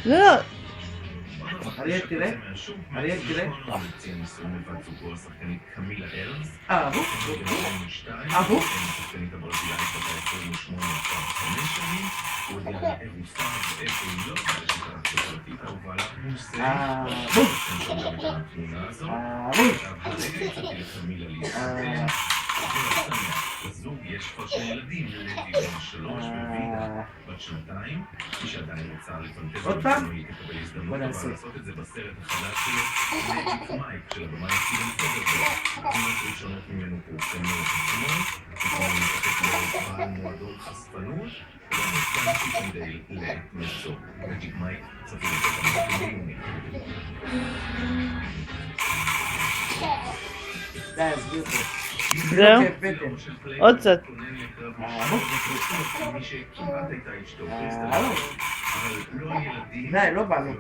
לא. אריאל תראה, אריאל תראה. אהבו, אהבו. לזוג יש כבר 2 ילדים, לוי בן 3 ווידה בת 2, מי שעדיין רוצה לפנטז עוד פעם? היא תקבל הזדמנות אבל לעשות את זה בסרט החדש שלו, מג'יק מייק של הבמאי סטיבן סודרברג. תמונות ראשונות ממנו פורסמו אתמול, אתמול מתחת לבעל מועדון חשפנות, וגם נוסדם סיפנדל למסו. מג'יק מייק צפוי לתת ביוני. די, הסביר פה. זהו. עוד קצת. די, לא בא לו.